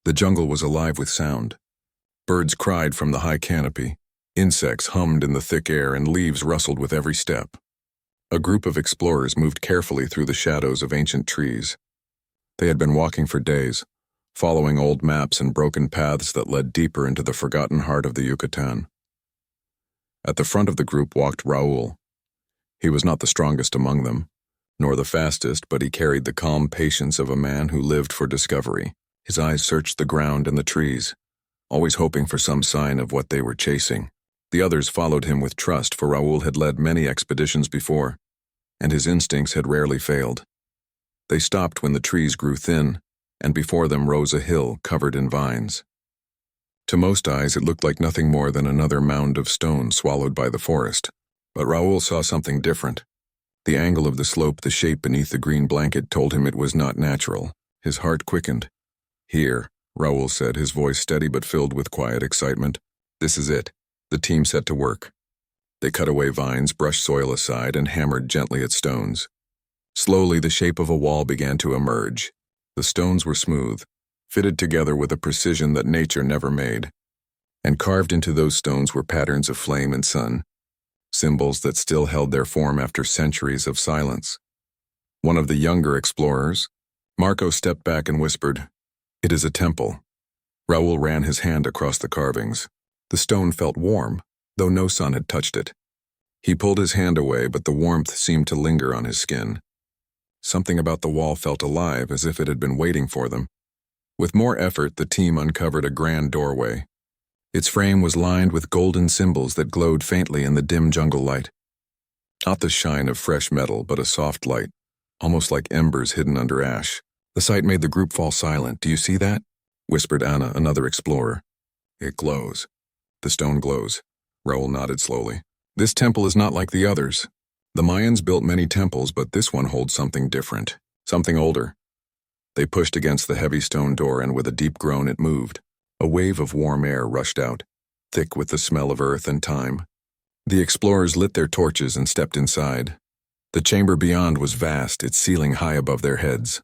The jungle was alive with sound. Birds cried from the high canopy, insects hummed in the thick air, and leaves rustled with every step. A group of explorers moved carefully through the shadows of ancient trees. They had been walking for days, following old maps and broken paths that led deeper into the forgotten heart of the Yucatan. At the front of the group walked Raul. He was not the strongest among them, nor the fastest, but he carried the calm patience of a man who lived for discovery. His eyes searched the ground and the trees, always hoping for some sign of what they were chasing. The others followed him with trust, for Raul had led many expeditions before, and his instincts had rarely failed. They stopped when the trees grew thin, and before them rose a hill covered in vines. To most eyes it looked like nothing more than another mound of stone swallowed by the forest, but Raul saw something different. The angle of the slope, the shape beneath the green blanket, told him it was not natural. His heart quickened. "Here," Raul said, his voice steady but filled with quiet excitement. "This is it." The team set to work. They cut away vines, brushed soil aside, and hammered gently at stones. Slowly, the shape of a wall began to emerge. The stones were smooth, fitted together with a precision that nature never made. And carved into those stones were patterns of flame and sun, symbols that still held their form after centuries of silence. One of the younger explorers, Marco, stepped back and whispered, "It is a temple." Raul ran his hand across the carvings. The stone felt warm, though no sun had touched it. He pulled his hand away, but the warmth seemed to linger on his skin. Something about the wall felt alive, as if it had been waiting for them. With more effort, the team uncovered a grand doorway. Its frame was lined with golden symbols that glowed faintly in the dim jungle light. Not the shine of fresh metal, but a soft light, almost like embers hidden under ash. The sight made the group fall silent. "Do you see that?" whispered Anna, another explorer. "It glows. The stone glows." Raul nodded slowly. "This temple is not like the others. The Mayans built many temples, but this one holds something different, something older." They pushed against the heavy stone door, and with a deep groan it moved. A wave of warm air rushed out, thick with the smell of earth and time. The explorers lit their torches and stepped inside. The chamber beyond was vast, its ceiling high above their heads.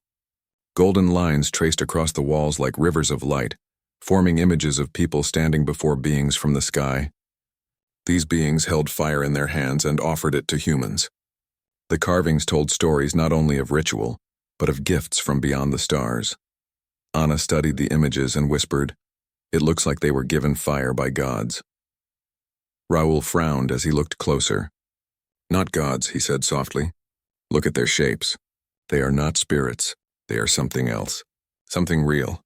Golden lines traced across the walls like rivers of light, forming images of people standing before beings from the sky. These beings held fire in their hands and offered it to humans. The carvings told stories not only of ritual, but of gifts from beyond the stars. Anna studied the images and whispered, "It looks like they were given fire by gods." Raul frowned as he looked closer. "Not gods," he said softly. "Look at their shapes. They are not spirits. They are something else. Something real."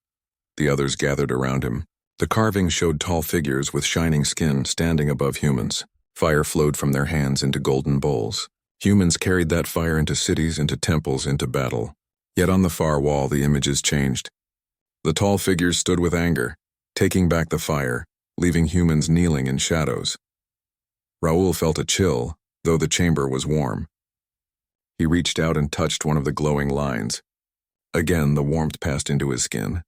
The others gathered around him. The carvings showed tall figures with shining skin standing above humans. Fire flowed from their hands into golden bowls. Humans carried that fire into cities, into temples, into battle. Yet on the far wall the images changed. The tall figures stood with anger, taking back the fire, leaving humans kneeling in shadows. Raul felt a chill, though the chamber was warm. He reached out and touched one of the glowing lines. Again the warmth passed into his skin.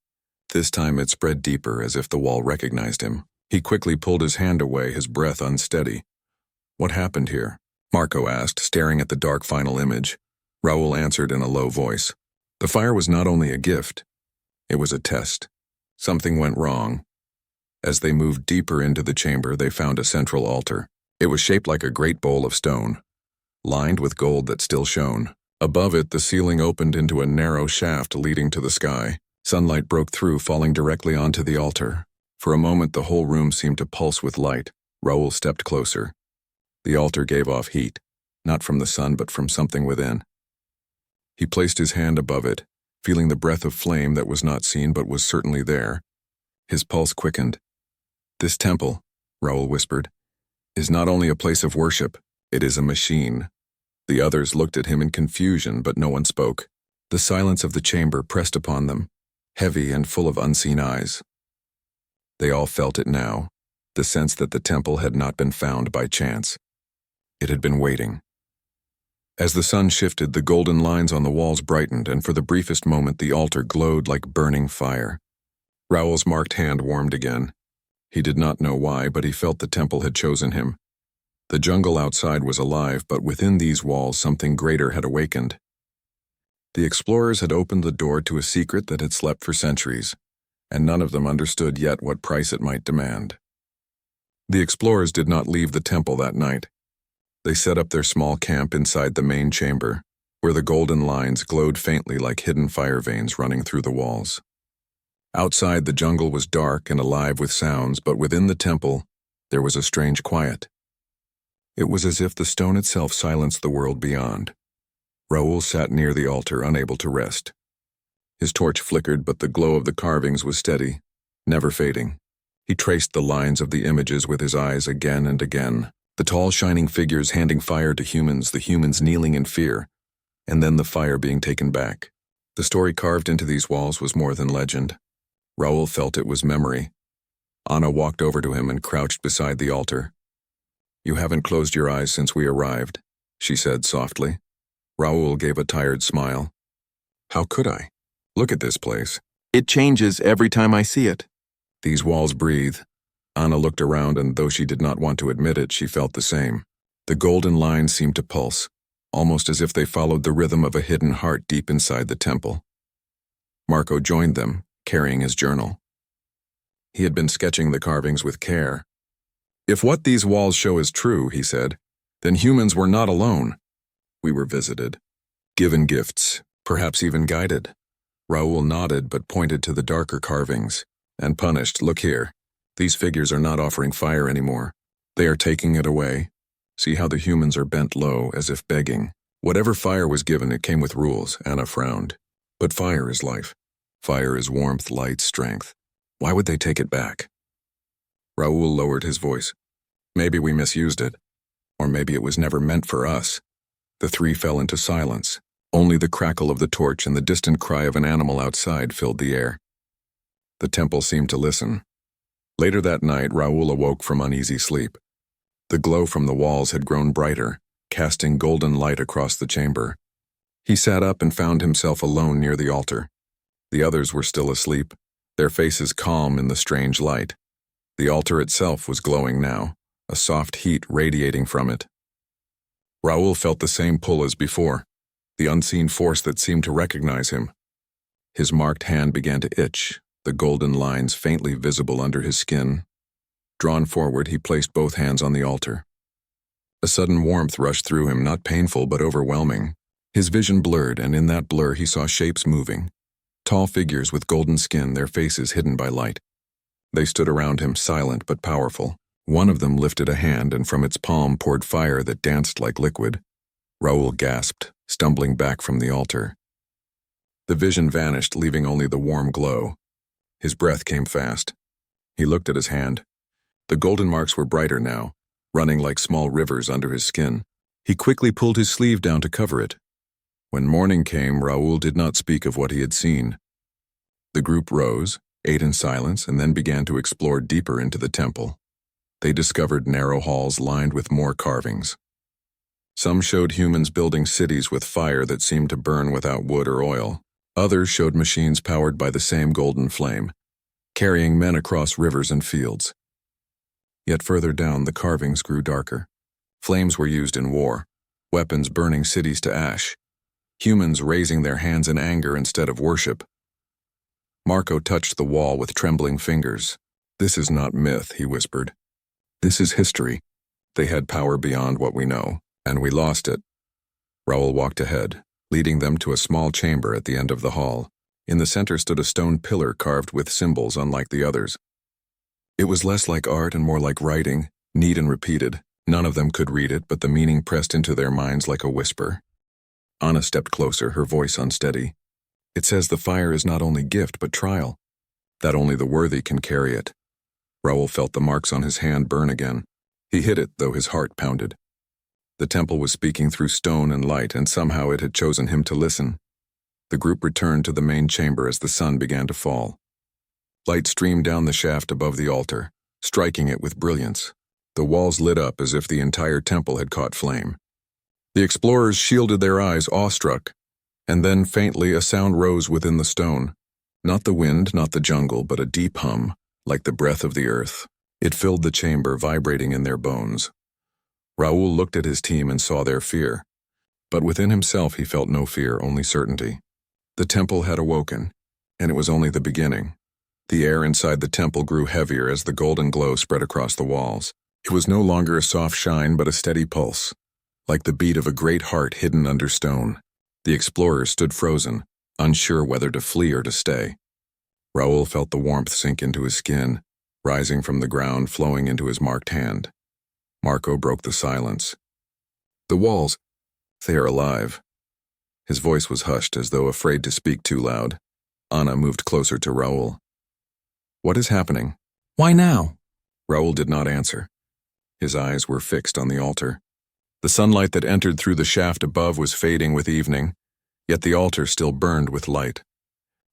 This time it spread deeper, as if the wall recognized him. He quickly pulled his hand away, his breath unsteady. "What happened here?" Marco asked, staring at the dark final image. Raul answered in a low voice. "The fire was not only a gift, it was a test. Something went wrong." As they moved deeper into the chamber, they found a central altar. It was shaped like a great bowl of stone, lined with gold that still shone. Above it, the ceiling opened into a narrow shaft leading to the sky. Sunlight broke through, falling directly onto the altar. For a moment, the whole room seemed to pulse with light. Raul stepped closer. The altar gave off heat, not from the sun, but from something within. He placed his hand above it, feeling the breath of flame that was not seen but was certainly there. His pulse quickened. "This temple," Raul whispered, "is not only a place of worship, it is a machine." The others looked at him in confusion, but no one spoke. The silence of the chamber pressed upon them, heavy and full of unseen eyes. They all felt it now, the sense that the temple had not been found by chance. It had been waiting. As the sun shifted, the golden lines on the walls brightened, and for the briefest moment the altar glowed like burning fire. Raul's marked hand warmed again. He did not know why, but he felt the temple had chosen him. The jungle outside was alive, but within these walls something greater had awakened. The explorers had opened the door to a secret that had slept for centuries. and none of them understood yet what price it might demand. The explorers did not leave the temple that night. They set up their small camp inside the main chamber, where the golden lines glowed faintly like hidden fire veins running through the walls. Outside, the jungle was dark and alive with sounds, but within the temple, there was a strange quiet. It was as if the stone itself silenced the world beyond. Raoul sat near the altar, unable to rest. His torch flickered, but the glow of the carvings was steady, never fading. He traced the lines of the images with his eyes again and again, the tall, shining figures handing fire to humans, the humans kneeling in fear, and then the fire being taken back. The story carved into these walls was more than legend. Raoul felt it was memory. Anna walked over to him and crouched beside the altar. "You haven't closed your eyes since we arrived," she said softly. Raoul gave a tired smile. "How could I? Look at this place. It changes every time I see it. These walls breathe." Anna looked around, and though she did not want to admit it, she felt the same. The golden lines seemed to pulse, almost as if they followed the rhythm of a hidden heart deep inside the temple. Marco joined them, carrying his journal. He had been sketching the carvings with care. "If what these walls show is true," he said, "then humans were not alone. We were visited, given gifts, perhaps even guided." Raoul nodded but pointed to the darker carvings, and punished. "Look here. These figures are not offering fire anymore. They are taking it away. See how the humans are bent low, as if begging. Whatever fire was given, it came with rules." Anna frowned. "But fire is life. Fire is warmth, light, strength. Why would they take it back?" Raoul lowered his voice. "Maybe we misused it. Or maybe it was never meant for us." The three fell into silence. Only the crackle of the torch and the distant cry of an animal outside filled the air. The temple seemed to listen. Later that night, Raoul awoke from uneasy sleep. The glow from the walls had grown brighter, casting golden light across the chamber. He sat up and found himself alone near the altar. The others were still asleep, their faces calm in the strange light. The altar itself was glowing now, a soft heat radiating from it. Raoul felt the same pull as before, the unseen force that seemed to recognize him. His marked hand began to itch, the golden lines faintly visible under his skin. Drawn forward, he placed both hands on the altar. A sudden warmth rushed through him, not painful but overwhelming. His vision blurred, and in that blur he saw shapes moving. Tall figures with golden skin, their faces hidden by light. They stood around him, silent but powerful. One of them lifted a hand, and from its palm poured fire that danced like liquid. Raoul gasped, stumbling back from the altar. The vision vanished, leaving only the warm glow. His breath came fast. He looked at his hand. The golden marks were brighter now, running like small rivers under his skin. He quickly pulled his sleeve down to cover it. When morning came, Raoul did not speak of what he had seen. The group rose, ate in silence, and then began to explore deeper into the temple. They discovered narrow halls lined with more carvings. Some showed humans building cities with fire that seemed to burn without wood or oil. Others showed machines powered by the same golden flame, carrying men across rivers and fields. Yet further down, the carvings grew darker. Flames were used in war, weapons burning cities to ash, humans raising their hands in anger instead of worship. Marco touched the wall with trembling fingers. "This is not myth," he whispered. "This is history. They had power beyond what we know, and we lost it." Raoul walked ahead, leading them to a small chamber at the end of the hall. In the center stood a stone pillar carved with symbols unlike the others. It was less like art and more like writing, neat and repeated. None of them could read it, but the meaning pressed into their minds like a whisper. Anna stepped closer, her voice unsteady. "It says the fire is not only gift but trial, that only the worthy can carry it." Raoul felt the marks on his hand burn again. He hid it, though his heart pounded. The temple was speaking through stone and light, and somehow it had chosen him to listen. The group returned to the main chamber as the sun began to fall. Light streamed down the shaft above the altar, striking it with brilliance. The walls lit up as if the entire temple had caught flame. The explorers shielded their eyes, awestruck, and then faintly a sound rose within the stone. Not the wind, not the jungle, but a deep hum, like the breath of the earth. It filled the chamber, vibrating in their bones. Raoul looked at his team and saw their fear. But within himself he felt no fear, only certainty. The temple had awoken, and it was only the beginning. The air inside the temple grew heavier as the golden glow spread across the walls. It was no longer a soft shine but a steady pulse, like the beat of a great heart hidden under stone. The explorers stood frozen, unsure whether to flee or to stay. Raoul felt the warmth sink into his skin, rising from the ground, flowing into his marked hand. Marco broke the silence. The walls, they are alive. His voice was hushed as though afraid to speak too loud. Anna moved closer to Raoul. What is happening? Why now? Raoul did not answer. His eyes were fixed on the altar. The sunlight that entered through the shaft above was fading with evening, yet the altar still burned with light.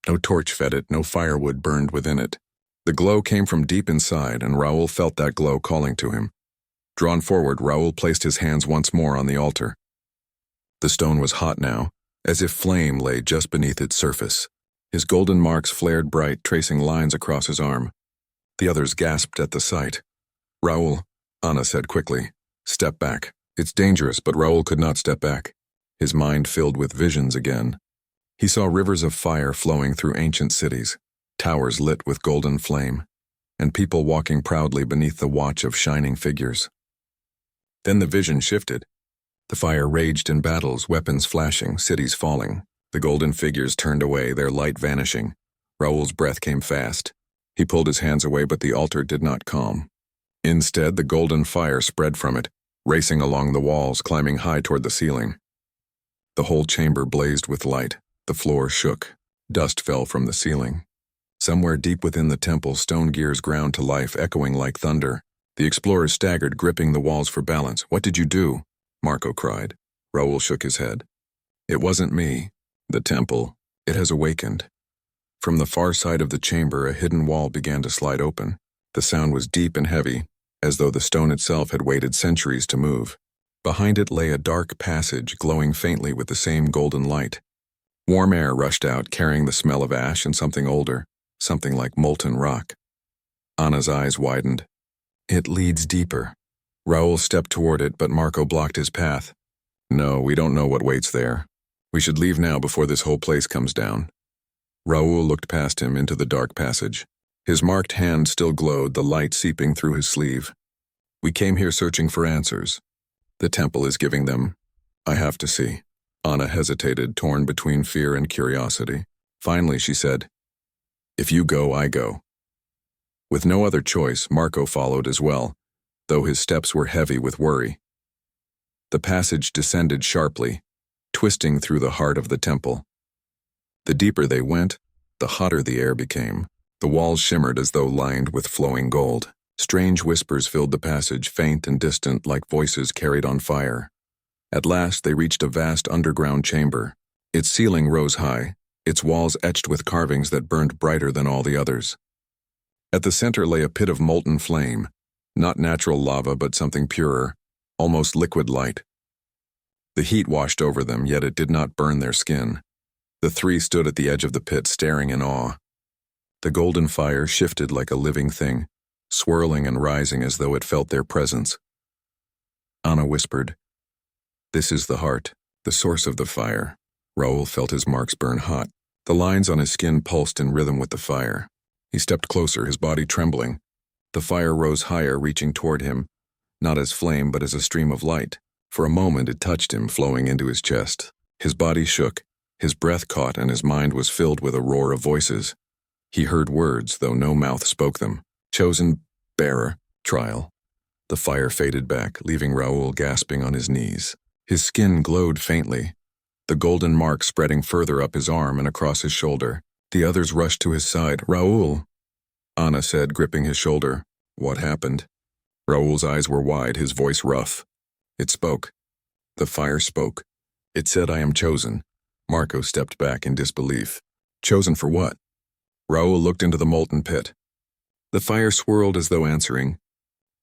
No torch fed it, no firewood burned within it. The glow came from deep inside, and Raoul felt that glow calling to him. Drawn forward, Raoul placed his hands once more on the altar. The stone was hot now, as if flame lay just beneath its surface. His golden marks flared bright, tracing lines across his arm. The others gasped at the sight. Raoul, Anna said quickly, step back. It's dangerous, but Raoul could not step back. His mind filled with visions again. He saw rivers of fire flowing through ancient cities, towers lit with golden flame, and people walking proudly beneath the watch of shining figures. Then the vision shifted. The fire raged in battles, weapons flashing, cities falling. The golden figures turned away, their light vanishing. Raoul's breath came fast. He pulled his hands away, but the altar did not calm. Instead, the golden fire spread from it, racing along the walls, climbing high toward the ceiling. The whole chamber blazed with light. The floor shook. Dust fell from the ceiling. Somewhere deep within the temple, stone gears ground to life, echoing like thunder. The explorers staggered, gripping the walls for balance. What did you do? Marco cried. Raoul shook his head. It wasn't me. The temple. It has awakened. From the far side of the chamber, a hidden wall began to slide open. The sound was deep and heavy, as though the stone itself had waited centuries to move. Behind it lay a dark passage, glowing faintly with the same golden light. Warm air rushed out, carrying the smell of ash and something older, something like molten rock. Anna's eyes widened. It leads deeper. Raoul stepped toward it, but Marco blocked his path. No, we don't know what waits there. We should leave now before this whole place comes down. Raoul looked past him into the dark passage. His marked hand still glowed, the light seeping through his sleeve. We came here searching for answers. The temple is giving them. I have to see. Anna hesitated, torn between fear and curiosity. Finally, she said, If you go, I go. With no other choice, Marco followed as well, though his steps were heavy with worry. The passage descended sharply, twisting through the heart of the temple. The deeper they went, the hotter the air became. The walls shimmered as though lined with flowing gold. Strange whispers filled the passage, faint and distant like voices carried on fire. At last they reached a vast underground chamber. Its ceiling rose high, its walls etched with carvings that burned brighter than all the others. At the center lay a pit of molten flame, not natural lava but something purer, almost liquid light. The heat washed over them, yet it did not burn their skin. The three stood at the edge of the pit, staring in awe. The golden fire shifted like a living thing, swirling and rising as though it felt their presence. Anna whispered, This is the heart, the source of the fire. Raoul felt his marks burn hot. The lines on his skin pulsed in rhythm with the fire. He stepped closer, his body trembling. The fire rose higher, reaching toward him, not as flame but as a stream of light. For a moment it touched him, flowing into his chest. His body shook, his breath caught, and his mind was filled with a roar of voices. He heard words, though no mouth spoke them. Chosen, bearer, trial. The fire faded back, leaving Raoul gasping on his knees. His skin glowed faintly, the golden mark spreading further up his arm and across his shoulder. The others rushed to his side. Raoul, Anna said, gripping his shoulder. What happened? Raoul's eyes were wide, his voice rough. It spoke. The fire spoke. It said, I am chosen. Marco stepped back in disbelief. Chosen for what? Raoul looked into the molten pit. The fire swirled as though answering.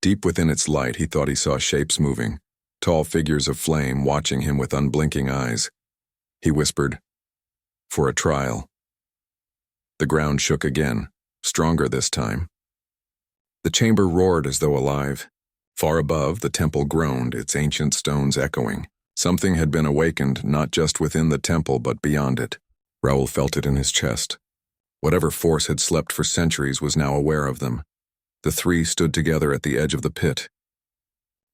Deep within its light, he thought he saw shapes moving, tall figures of flame watching him with unblinking eyes. He whispered, For a trial. The ground shook again, stronger this time. The chamber roared as though alive. Far above, the temple groaned, its ancient stones echoing. Something had been awakened, not just within the temple, but beyond it. Raoul felt it in his chest. Whatever force had slept for centuries was now aware of them. The three stood together at the edge of the pit.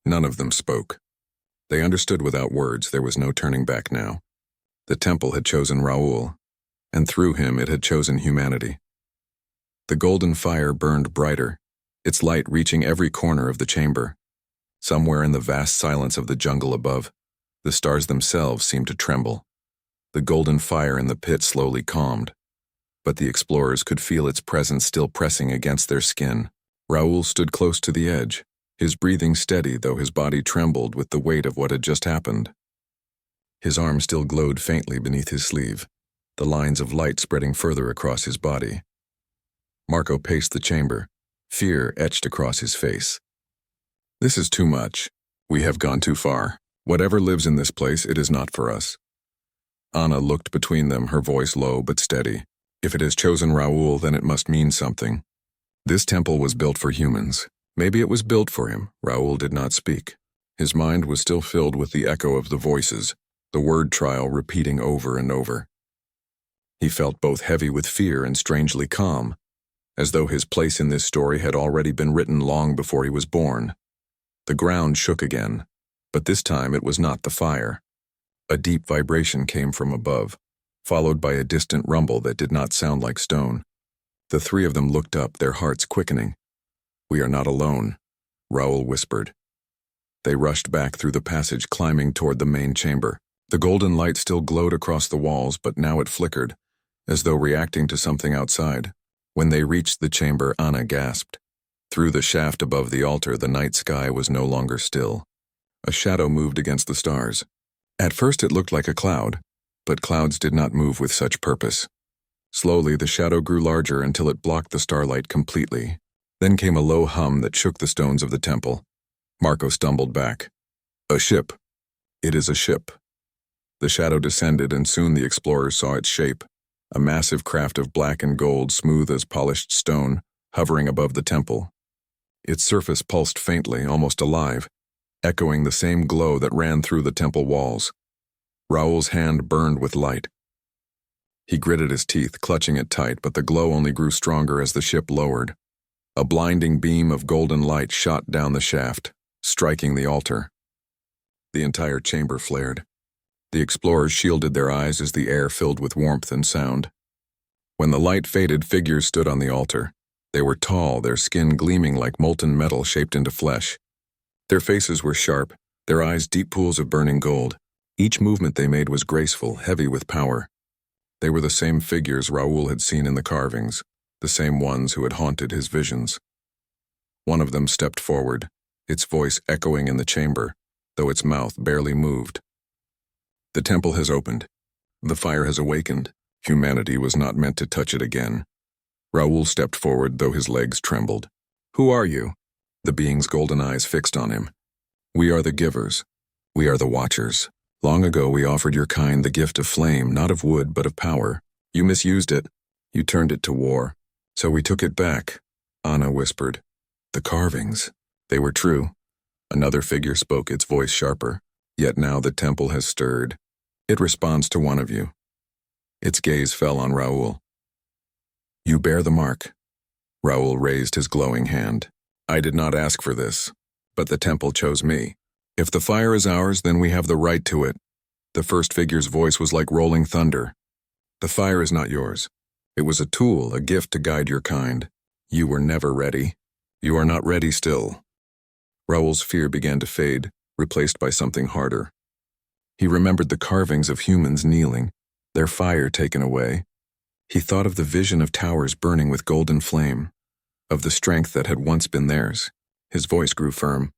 None of them spoke. They understood without words there was no turning back now. The temple had chosen Raoul, and through him it had chosen humanity. The golden fire burned brighter, its light reaching every corner of the chamber. Somewhere in the vast silence of the jungle above, the stars themselves seemed to tremble. The golden fire in the pit slowly calmed, but the explorers could feel its presence still pressing against their skin. Raoul stood close to the edge, his breathing steady though his body trembled with the weight of what had just happened. His arm still glowed faintly beneath his sleeve, the lines of light spreading further across his body. Marco paced the chamber, fear etched across his face. This is too much. We have gone too far. Whatever lives in this place, it is not for us. Anna looked between them, her voice low but steady. If it has chosen Raoul, then it must mean something. This temple was built for humans. Maybe it was built for him. Raoul did not speak. His mind was still filled with the echo of the voices, the word trial repeating over and over. He felt both heavy with fear and strangely calm, as though his place in this story had already been written long before he was born. The ground shook again, but this time it was not the fire. A deep vibration came from above, followed by a distant rumble that did not sound like stone. The three of them looked up, their hearts quickening. "We are not alone," Raoul whispered. They rushed back through the passage, climbing toward the main chamber. The golden light still glowed across the walls, but now it flickered, as though reacting to something outside. When they reached the chamber, Anna gasped. Through the shaft above the altar, the night sky was no longer still. A shadow moved against the stars. At first it looked like a cloud, but clouds did not move with such purpose. Slowly, the shadow grew larger until it blocked the starlight completely. Then came a low hum that shook the stones of the temple. Marco stumbled back. "A ship. It is a ship." The shadow descended, and soon the explorers saw its shape. A massive craft of black and gold, smooth as polished stone, hovering above the temple. Its surface pulsed faintly, almost alive, echoing the same glow that ran through the temple walls. Raoul's hand burned with light. He gritted his teeth, clutching it tight, but the glow only grew stronger as the ship lowered. A blinding beam of golden light shot down the shaft, striking the altar. The entire chamber flared. The explorers shielded their eyes as the air filled with warmth and sound. When the light faded, figures stood on the altar. They were tall, their skin gleaming like molten metal shaped into flesh. Their faces were sharp, their eyes deep pools of burning gold. Each movement they made was graceful, heavy with power. They were the same figures Raoul had seen in the carvings, the same ones who had haunted his visions. One of them stepped forward, its voice echoing in the chamber, though its mouth barely moved. "The temple has opened. The fire has awakened. Humanity was not meant to touch it again." Raoul stepped forward, though his legs trembled. "Who are you?" The being's golden eyes fixed on him. "We are the givers. We are the watchers. Long ago we offered your kind the gift of flame, not of wood, but of power. You misused it. You turned it to war. So we took it back," Anna whispered. "The carvings. They were true." Another figure spoke, its voice sharper. "Yet now the temple has stirred. It responds to one of you." Its gaze fell on Raoul. "You bear the mark." Raoul raised his glowing hand. "I did not ask for this, but the temple chose me. If the fire is ours, then we have the right to it." The first figure's voice was like rolling thunder. "The fire is not yours. It was a tool, a gift to guide your kind. You were never ready. You are not ready still." Raoul's fear began to fade, replaced by something harder. He remembered the carvings of humans kneeling, their fire taken away. He thought of the vision of towers burning with golden flame, of the strength that had once been theirs. His voice grew firm.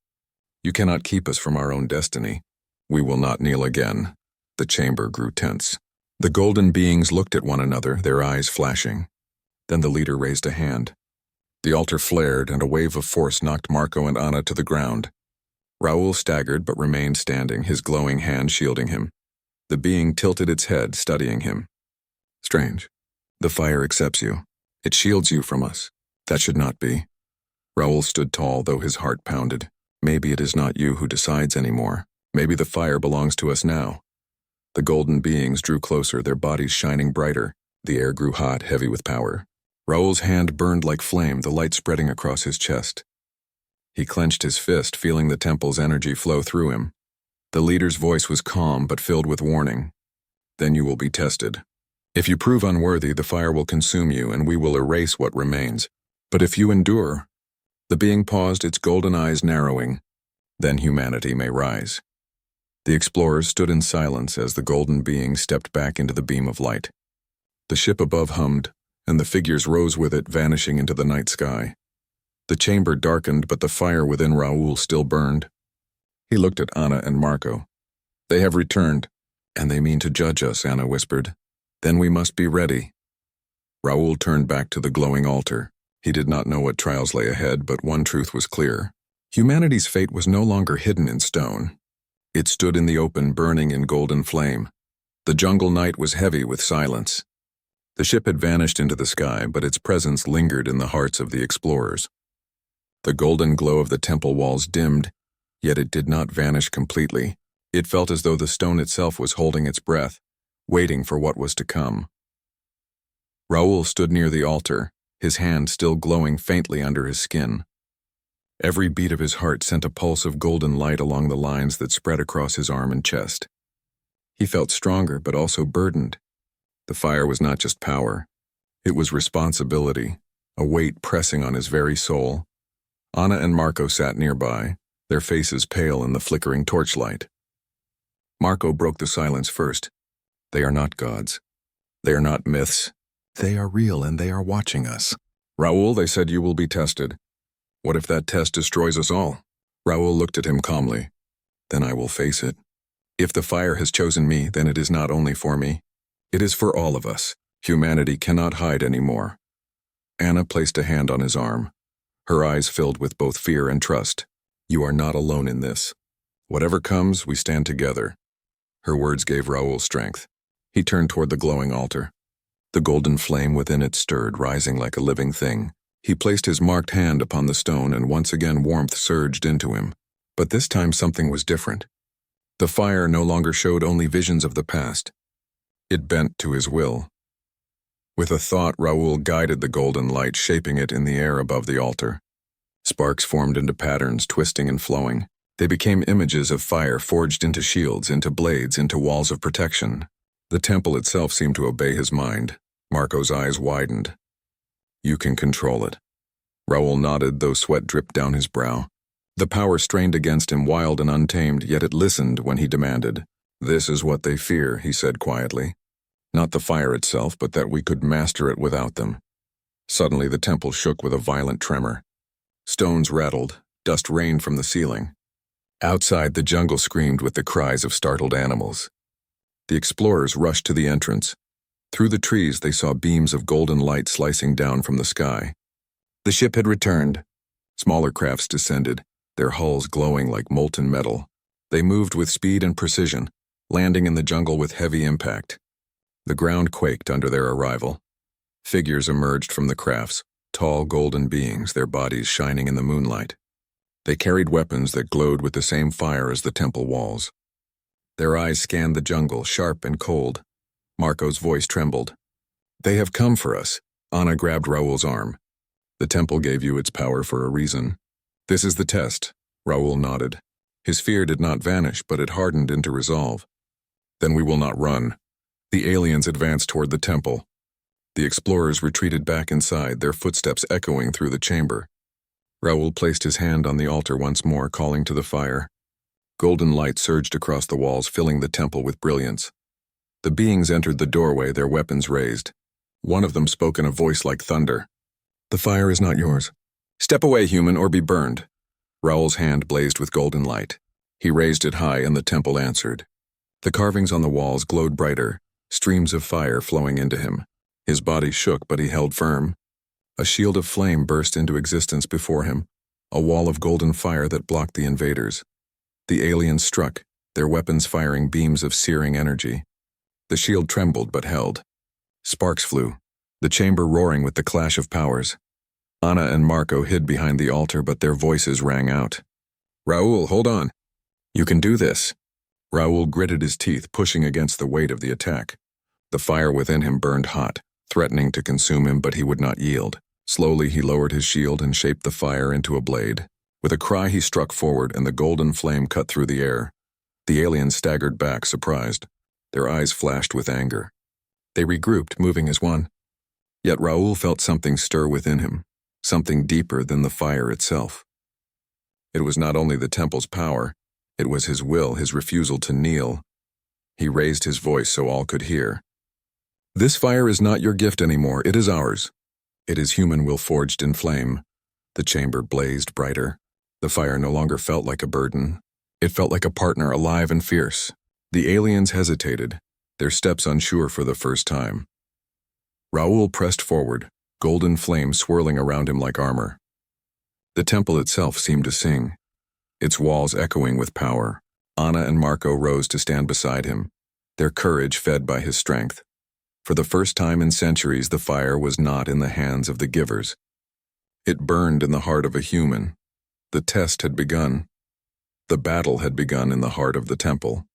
"You cannot keep us from our own destiny. We will not kneel again." The chamber grew tense. The golden beings looked at one another, their eyes flashing. Then the leader raised a hand. The altar flared, and a wave of force knocked Marco and Anna to the ground. Raoul staggered but remained standing, his glowing hand shielding him. The being tilted its head, studying him. "Strange. The fire accepts you. It shields you from us. That should not be." Raoul stood tall, though his heart pounded. Maybe it is not you who decides anymore. Maybe the fire belongs to us now. The golden beings drew closer, their bodies shining brighter, The air grew hot, heavy with power. Raoul's hand burned like flame, the light spreading across his chest. He clenched his fist, feeling the temple's energy flow through him. The leader's voice was calm but filled with warning. Then you will be tested. If you prove unworthy, the fire will consume you and we will erase what remains. But if you endure, the being paused, its golden eyes narrowing, then humanity may rise. The explorers stood in silence as the golden being stepped back into the beam of light. The ship above hummed, and the figures rose with it, vanishing into the night sky. The chamber darkened, but the fire within Raoul still burned. He looked at Anna and Marco. They have returned, and they mean to judge us, Anna whispered. Then we must be ready. Raoul turned back to the glowing altar. He did not know what trials lay ahead, but one truth was clear. Humanity's fate was no longer hidden in stone. It stood in the open, burning in golden flame. The jungle night was heavy with silence. The ship had vanished into the sky, but its presence lingered in the hearts of the explorers. The golden glow of the temple walls dimmed, yet it did not vanish completely. It felt as though the stone itself was holding its breath, waiting for what was to come. Raoul stood near the altar, his hand still glowing faintly under his skin. Every beat of his heart sent a pulse of golden light along the lines that spread across his arm and chest. He felt stronger, but also burdened. The fire was not just power. It was responsibility, a weight pressing on his very soul. Anna and Marco sat nearby, their faces pale in the flickering torchlight. Marco broke the silence first. They are not gods. They are not myths. They are real and they are watching us. Raoul, they said you will be tested. What if that test destroys us all? Raoul looked at him calmly. Then I will face it. If the fire has chosen me, then it is not only for me. It is for all of us. Humanity cannot hide anymore. Anna placed a hand on his arm. Her eyes filled with both fear and trust. You are not alone in this. Whatever comes, we stand together. Her words gave Raoul strength. He turned toward the glowing altar. The golden flame within it stirred, rising like a living thing. He placed his marked hand upon the stone, and once again warmth surged into him. But this time something was different. The fire no longer showed only visions of the past. It bent to his will. With a thought, Raoul guided the golden light, shaping it in the air above the altar. Sparks formed into patterns, twisting and flowing. They became images of fire forged into shields, into blades, into walls of protection. The temple itself seemed to obey his mind. Marco's eyes widened. You can control it. Raoul nodded, though sweat dripped down his brow. The power strained against him, wild and untamed, yet it listened when he demanded. This is what they fear, he said quietly. Not the fire itself, but that we could master it without them. Suddenly the temple shook with a violent tremor. Stones rattled, dust rained from the ceiling. Outside, the jungle screamed with the cries of startled animals. The explorers rushed to the entrance. Through the trees, they saw beams of golden light slicing down from the sky. The ship had returned. Smaller crafts descended, their hulls glowing like molten metal. They moved with speed and precision, landing in the jungle with heavy impact. The ground quaked under their arrival. Figures emerged from the crafts, tall golden beings, their bodies shining in the moonlight. They carried weapons that glowed with the same fire as the temple walls. Their eyes scanned the jungle, sharp and cold. Marco's voice trembled. They have come for us. Anna grabbed Raoul's arm. The temple gave you its power for a reason. This is the test. Raoul nodded. His fear did not vanish, but it hardened into resolve. Then we will not run. The aliens advanced toward the temple. The explorers retreated back inside, their footsteps echoing through the chamber. Raoul placed his hand on the altar once more, calling to the fire. Golden light surged across the walls, filling the temple with brilliance. The beings entered the doorway, their weapons raised. One of them spoke in a voice like thunder. The fire is not yours. Step away, human, or be burned. Raoul's hand blazed with golden light. He raised it high, and the temple answered. The carvings on the walls glowed brighter, streams of fire flowing into him. His body shook, but he held firm. A shield of flame burst into existence before him, a wall of golden fire that blocked the invaders. The aliens struck, their weapons firing beams of searing energy. The shield trembled but held. Sparks flew, the chamber roaring with the clash of powers. Anna and Marco hid behind the altar, but their voices rang out. Raoul, hold on. You can do this. Raoul gritted his teeth, pushing against the weight of the attack. The fire within him burned hot, threatening to consume him, but he would not yield. Slowly, he lowered his shield and shaped the fire into a blade. With a cry, he struck forward, and the golden flame cut through the air. The aliens staggered back, surprised. Their eyes flashed with anger. They regrouped, moving as one. Yet Raoul felt something stir within him, something deeper than the fire itself. It was not only the temple's power, it was his will, his refusal to kneel. He raised his voice so all could hear. "This fire is not your gift anymore, it is ours. It is human will forged in flame." The chamber blazed brighter. The fire no longer felt like a burden. It felt like a partner, alive and fierce. The aliens hesitated, their steps unsure for the first time. Raoul pressed forward, golden flame swirling around him like armor. The temple itself seemed to sing, its walls echoing with power. Anna and Marco rose to stand beside him, their courage fed by his strength. For the first time in centuries, the fire was not in the hands of the givers. It burned in the heart of a human. The test had begun. The battle had begun in the heart of the temple.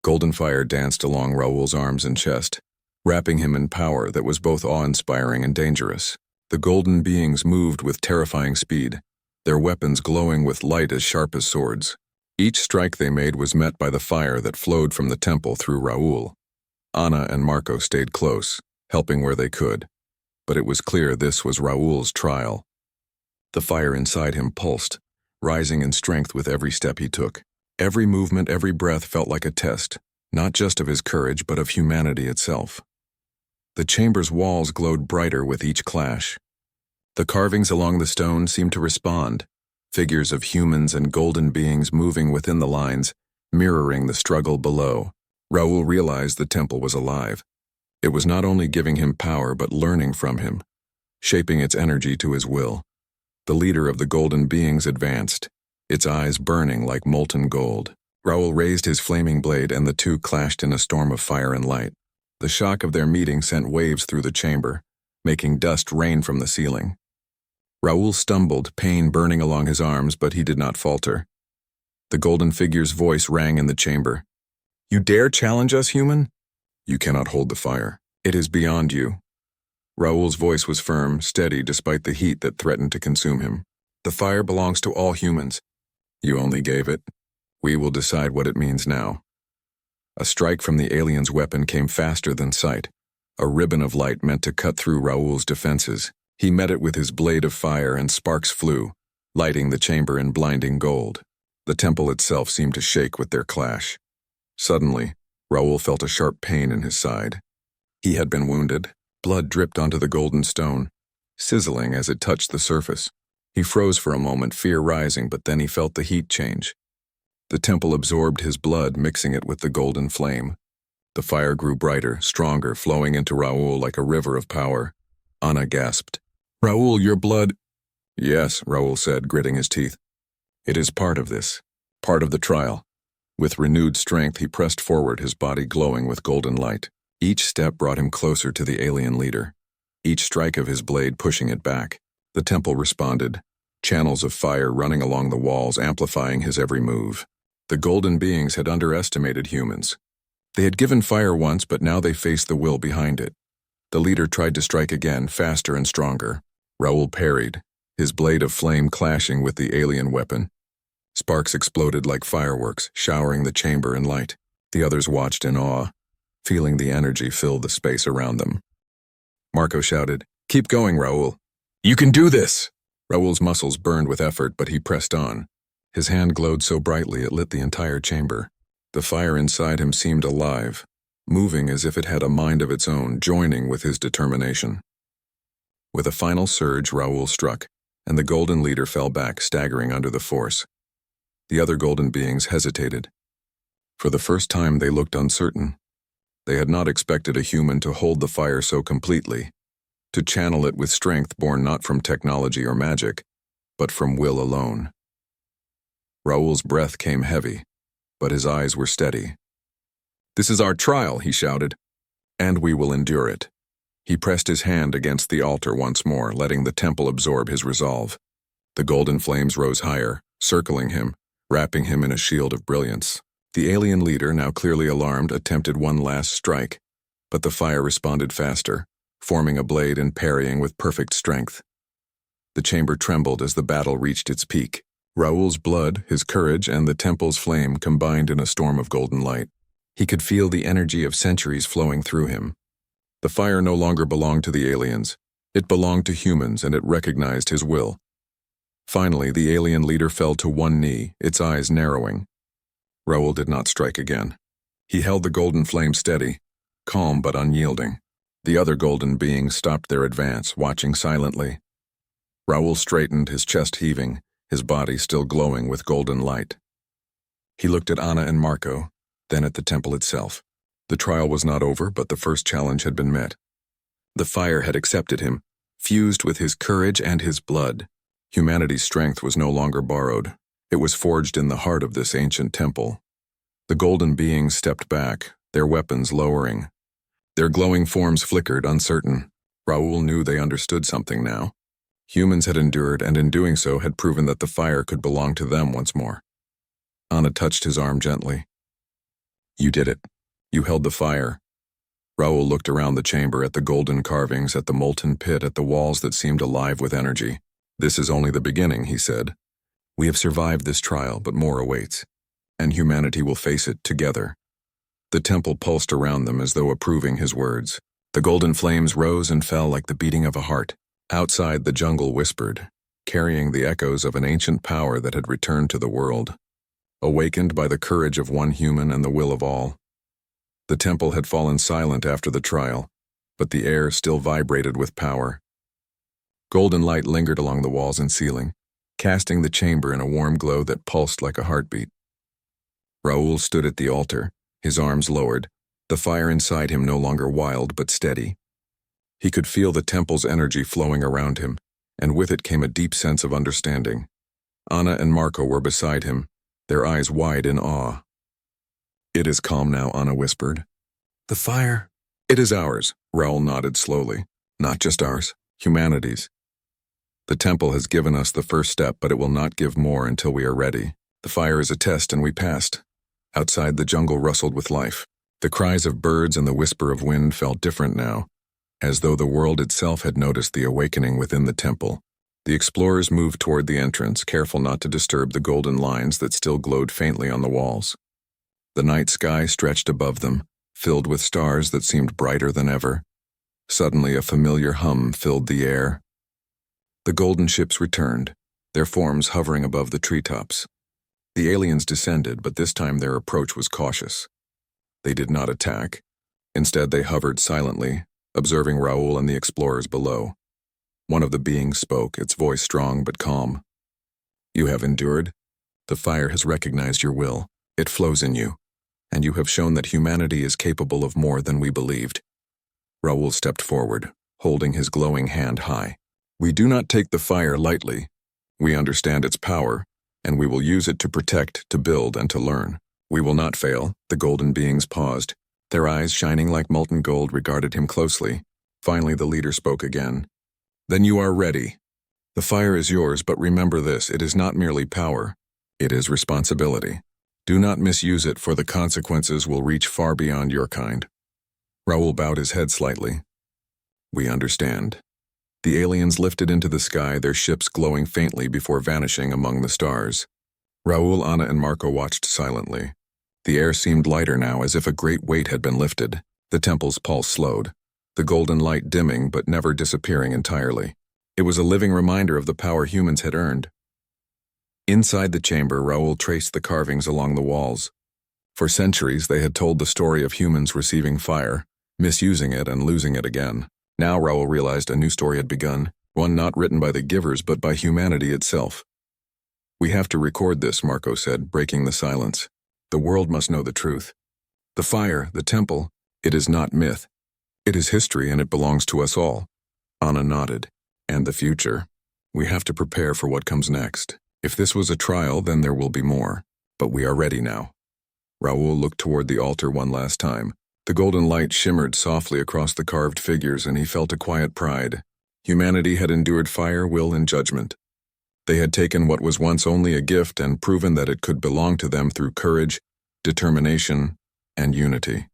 Golden fire danced along Raoul's arms and chest, wrapping him in power that was both awe-inspiring and dangerous. The golden beings moved with terrifying speed, their weapons glowing with light as sharp as swords. Each strike they made was met by the fire that flowed from the temple through Raoul. Anna and Marco stayed close, helping where they could. But it was clear this was Raoul's trial. The fire inside him pulsed, rising in strength with every step he took. Every movement, every breath felt like a test, not just of his courage, but of humanity itself. The chamber's walls glowed brighter with each clash. The carvings along the stone seemed to respond, figures of humans and golden beings moving within the lines, mirroring the struggle below. Raoul realized the temple was alive. It was not only giving him power, but learning from him, shaping its energy to his will. The leader of the golden beings advanced, its eyes burning like molten gold. Raoul raised his flaming blade, and the two clashed in a storm of fire and light. The shock of their meeting sent waves through the chamber, making dust rain from the ceiling. Raoul stumbled, pain burning along his arms, but he did not falter. The golden figure's voice rang in the chamber. "You dare challenge us, human? You cannot hold the fire. It is beyond you." Raoul's voice was firm, steady despite the heat that threatened to consume him. "The fire belongs to all humans. You only gave it. We will decide what it means now." A strike from the alien's weapon came faster than sight, a ribbon of light meant to cut through Raoul's defenses. He met it with his blade of fire, and sparks flew, lighting the chamber in blinding gold. The temple itself seemed to shake with their clash. Suddenly, Raoul felt a sharp pain in his side. He had been wounded. Blood dripped onto the golden stone, sizzling as it touched the surface. He froze for a moment, fear rising, but then he felt the heat change. The temple absorbed his blood, mixing it with the golden flame. The fire grew brighter, stronger, flowing into Raoul like a river of power. Anna gasped. "Raoul, your blood—" "Yes," Raoul said, gritting his teeth. "It is part of this, part of the trial." With renewed strength, he pressed forward, his body glowing with golden light. Each step brought him closer to the alien leader, each strike of his blade pushing it back. The temple responded, channels of fire running along the walls, amplifying his every move. The golden beings had underestimated humans. They had given fire once, but now they faced the will behind it. The leader tried to strike again, faster and stronger. Raoul parried, his blade of flame clashing with the alien weapon. Sparks exploded like fireworks, showering the chamber in light. The others watched in awe, feeling the energy fill the space around them. Marco shouted, "Keep going, Raoul. You can do this!" Raoul's muscles burned with effort, but he pressed on. His hand glowed so brightly it lit the entire chamber. The fire inside him seemed alive, moving as if it had a mind of its own, joining with his determination. With a final surge, Raoul struck, and the golden leader fell back, staggering under the force. The other golden beings hesitated. For the first time, they looked uncertain. They had not expected a human to hold the fire so completely, to channel it with strength born not from technology or magic, but from will alone. Raoul's breath came heavy, but his eyes were steady. "This is our trial," he shouted, "and we will endure it." He pressed his hand against the altar once more, letting the temple absorb his resolve. The golden flames rose higher, circling him, wrapping him in a shield of brilliance. The alien leader, now clearly alarmed, attempted one last strike, but the fire responded faster, forming a blade and parrying with perfect strength. The chamber trembled as the battle reached its peak. Raoul's blood, his courage, and the temple's flame combined in a storm of golden light. He could feel the energy of centuries flowing through him. The fire no longer belonged to the aliens. It belonged to humans, and it recognized his will. Finally, the alien leader fell to one knee, its eyes narrowing. Raoul did not strike again. He held the golden flame steady, calm but unyielding. The other golden beings stopped their advance, watching silently. Raoul straightened, his chest heaving, his body still glowing with golden light. He looked at Anna and Marco, then at the temple itself. The trial was not over, but the first challenge had been met. The fire had accepted him, fused with his courage and his blood. Humanity's strength was no longer borrowed. It was forged in the heart of this ancient temple. The golden beings stepped back, their weapons lowering. Their glowing forms flickered, uncertain. Raoul knew they understood something now. Humans had endured, and in doing so had proven that the fire could belong to them once more. Anna touched his arm gently. "You did it. You held the fire." Raoul looked around the chamber, at the golden carvings, at the molten pit, at the walls that seemed alive with energy. "This is only the beginning," he said. "We have survived this trial, but more awaits, and humanity will face it together." The temple pulsed around them as though approving his words. The golden flames rose and fell like the beating of a heart. Outside, the jungle whispered, carrying the echoes of an ancient power that had returned to the world, awakened by the courage of one human and the will of all. The temple had fallen silent after the trial, but the air still vibrated with power. Golden light lingered along the walls and ceiling, casting the chamber in a warm glow that pulsed like a heartbeat. Raoul stood at the altar, his arms lowered, the fire inside him no longer wild but steady. He could feel the temple's energy flowing around him, and with it came a deep sense of understanding. Anna and Marco were beside him, their eyes wide in awe. "It is calm now," Anna whispered. "The fire?" "It is ours," Raoul nodded slowly. "Not just ours, humanity's. The temple has given us the first step, but it will not give more until we are ready. The fire is a test, and we passed." Outside, the jungle rustled with life. The cries of birds and the whisper of wind felt different now, as though the world itself had noticed the awakening within the temple. The explorers moved toward the entrance, careful not to disturb the golden lines that still glowed faintly on the walls. The night sky stretched above them, filled with stars that seemed brighter than ever. Suddenly, a familiar hum filled the air. The golden ships returned, their forms hovering above the treetops. The aliens descended, but this time their approach was cautious. They did not attack. Instead, they hovered silently, observing Raoul and the explorers below. One of the beings spoke, its voice strong but calm. "You have endured. The fire has recognized your will. It flows in you, and you have shown that humanity is capable of more than we believed." Raoul stepped forward, holding his glowing hand high. "We do not take the fire lightly. We understand its power, and we will use it to protect, to build, and to learn. We will not fail." The golden beings paused. Their eyes, shining like molten gold, regarded him closely. Finally, the leader spoke again. "Then you are ready. The fire is yours, but remember this, it is not merely power. It is responsibility. Do not misuse it, for the consequences will reach far beyond your kind." Raoul bowed his head slightly. "We understand." The aliens lifted into the sky, their ships glowing faintly before vanishing among the stars. Raoul, Anna, and Marco watched silently. The air seemed lighter now, as if a great weight had been lifted. The temple's pulse slowed, the golden light dimming but never disappearing entirely. It was a living reminder of the power humans had earned. Inside the chamber, Raoul traced the carvings along the walls. For centuries, they had told the story of humans receiving fire, misusing it and losing it again. Now Raoul realized a new story had begun, one not written by the givers but by humanity itself. "We have to record this," Marco said, breaking the silence. "The world must know the truth. The fire, the temple, it is not myth. It is history, and it belongs to us all." Anna nodded. "And the future. We have to prepare for what comes next. If this was a trial, then there will be more. But we are ready now." Raoul looked toward the altar one last time. The golden light shimmered softly across the carved figures, and he felt a quiet pride. Humanity had endured fire, will, and judgment. They had taken what was once only a gift and proven that it could belong to them through courage, determination, and unity.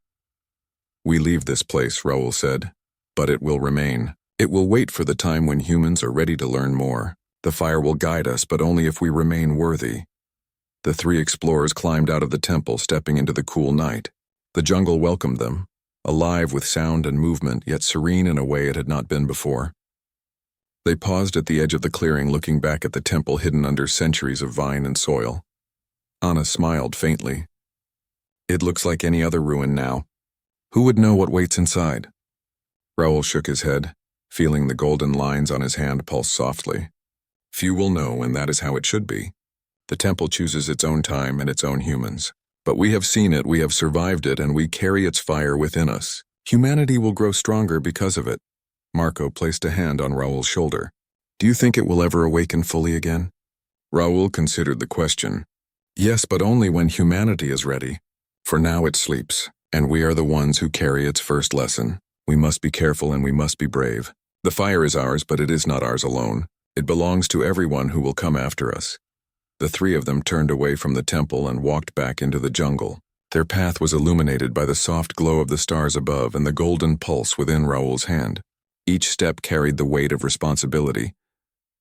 "We leave this place," Raoul said. But it will remain. It will wait for the time when humans are ready to learn more. The fire will guide us, but only if we remain worthy. The three explorers climbed out of the temple, stepping into the cool night. The jungle welcomed them, alive with sound and movement, yet serene in a way it had not been before. They paused at the edge of the clearing, looking back at the temple hidden under centuries of vine and soil. Anna smiled faintly. It looks like any other ruin now. Who would know what waits inside? Raoul shook his head, feeling the golden lines on his hand pulse softly. Few will know, and that is how it should be. The temple chooses its own time and its own humans. But we have seen it, we have survived it, and we carry its fire within us. Humanity will grow stronger because of it. Marco placed a hand on Raoul's shoulder. Do you think it will ever awaken fully again? Raoul considered the question. Yes, but only when humanity is ready. For now it sleeps, and we are the ones who carry its first lesson. We must be careful and we must be brave. The fire is ours, but it is not ours alone. It belongs to everyone who will come after us. The three of them turned away from the temple and walked back into the jungle. Their path was illuminated by the soft glow of the stars above and the golden pulse within Raoul's hand. Each step carried the weight of responsibility,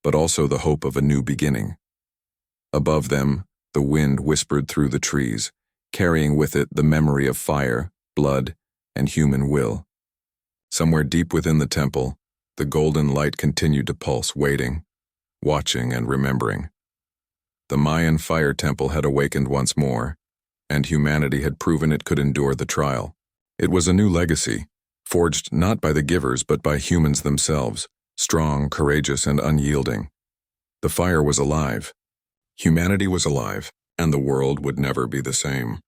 but also the hope of a new beginning. Above them, the wind whispered through the trees, carrying with it the memory of fire, blood, and human will. Somewhere deep within the temple, the golden light continued to pulse, waiting, watching, and remembering. The Mayan fire temple had awakened once more, and humanity had proven it could endure the trial. It was a new legacy, forged not by the givers but by humans themselves, strong, courageous, and unyielding. The fire was alive. Humanity was alive, and the world would never be the same.